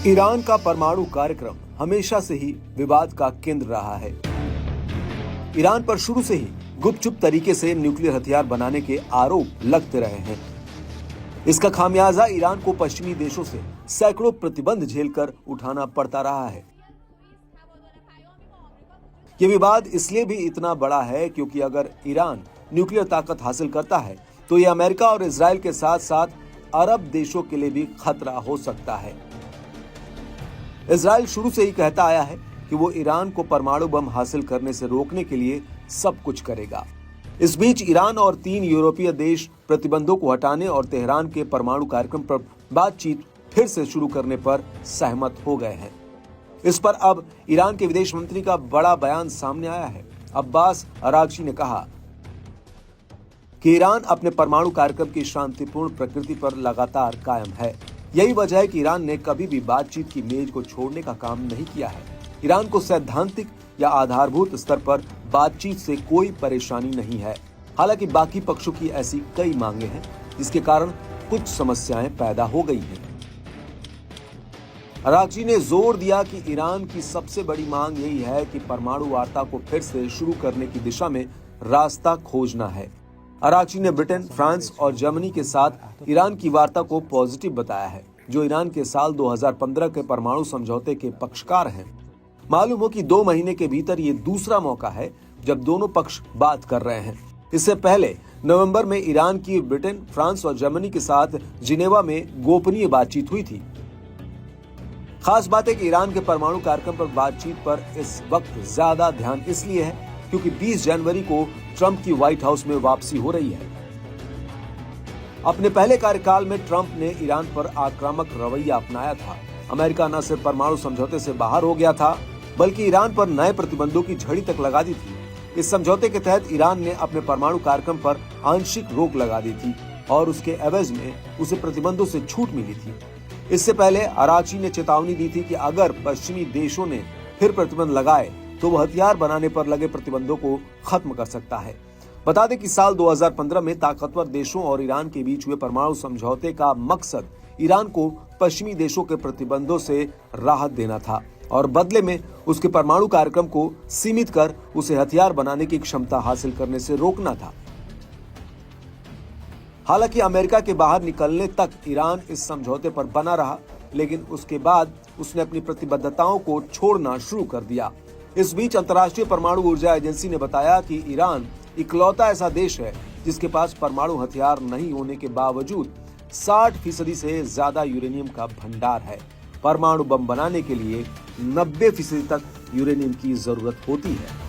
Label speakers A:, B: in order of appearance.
A: Iran का परमाणु कार्यक्रम हमेशा से ही विवाद का केंद्र रहा है। ईरान पर शुरू से ही गुपचुप तरीके से न्यूक्लियर हथियार बनाने के आरोप लगते रहे हैं। इसका खामियाजा ईरान को पश्चिमी देशों से सैकड़ों प्रतिबंध झेलकर उठाना पड़ता रहा है। यह विवाद इसलिए भी इतना बड़ा है क्योंकि अगर ईरान न्यूक्लियर ताकत हासिल करता है तो यह अमेरिका और इजराइल के साथ साथ अरब देशों के लिए भी खतरा हो सकता है। इजराइल शुरू से ही कहता आया है कि वो ईरान को परमाणु बम हासिल करने से रोकने के लिए सब कुछ करेगा। इस बीच ईरान और 3 यूरोपीय देश प्रतिबंधों को हटाने और तेहरान के परमाणु कार्यक्रम पर बातचीत फिर से शुरू करने पर सहमत हो गए हैं। इस पर अब ईरान के विदेश मंत्री का बड़ा बयान सामने आया है। अब्बास अरागची ने कहा कि ईरान अपने परमाणु कार्यक्रम की शांतिपूर्ण प्रकृति पर लगातार कायम है। यही वजह है कि ईरान ने कभी भी बातचीत की मेज को छोड़ने का काम नहीं किया है। ईरान को सैद्धांतिक या आधारभूत स्तर पर बातचीत से कोई परेशानी नहीं है। हालांकि बाकी पक्षों की ऐसी कई मांगे हैं जिसके कारण कुछ समस्याएं पैदा हो गई हैं। अरागची ने जोर दिया कि ईरान की सबसे बड़ी मांग यही है कि परमाणु वार्ता को फिर से शुरू करने की दिशा में रास्ता खोजना है। अरागची ने ब्रिटेन, फ्रांस और जर्मनी के साथ ईरान की वार्ता को पॉजिटिव बताया है, जो ईरान के साल 2015 के परमाणु समझौते के पक्षकार हैं। मालूम हो कि 2 महीने के भीतर ये दूसरा मौका है जब दोनों पक्ष बात कर रहे हैं। इससे पहले नवंबर में ईरान की ब्रिटेन, फ्रांस और जर्मनी के साथ जिनेवा में गोपनीय बातचीत हुई थी। खास बात है कि ईरान के परमाणु कार्यक्रम पर बातचीत पर इस वक्त ज्यादा ध्यान इसलिए है क्योंकि 20 जनवरी को ट्रंप की व्हाइट हाउस में वापसी हो रही है। अपने पहले कार्यकाल में ट्रंप ने ईरान पर आक्रामक रवैया अपनाया था। अमेरिका न सिर्फ परमाणु समझौते से बाहर हो गया था, बल्कि ईरान पर नए प्रतिबंधों की झड़ी तक लगा दी थी। इस समझौते के तहत ईरान ने अपने परमाणु कार्यक्रम पर आंशिक रोक लगा दी थी और उसके एवज में उसे प्रतिबंधों से छूट मिली थी। इससे पहले अरागची ने चेतावनी दी थी कि अगर पश्चिमी देशों ने फिर प्रतिबंध लगाए तो वह हथियार बनाने पर लगे प्रतिबंधों को खत्म कर सकता है। बता दें कि साल 2015 में ताकतवर देशों और ईरान के बीच हुए परमाणु समझौते का मकसद ईरान को पश्चिमी देशों के प्रतिबंधों से राहत देना था और बदले में उसके परमाणु कार्यक्रम को सीमित कर उसे हथियार बनाने की क्षमता हासिल करने से रोकना था। हालांकि अमेरिका के बाहर निकलने तक ईरान इस समझौते पर बना रहा, लेकिन उसके बाद उसने अपनी प्रतिबद्धताओं को छोड़ना शुरू कर दिया। इस बीच अंतर्राष्ट्रीय परमाणु ऊर्जा एजेंसी ने बताया कि ईरान इकलौता ऐसा देश है जिसके पास परमाणु हथियार नहीं होने के बावजूद 60% से ज्यादा यूरेनियम का भंडार है। परमाणु बम बनाने के लिए 90% तक यूरेनियम की जरूरत होती है।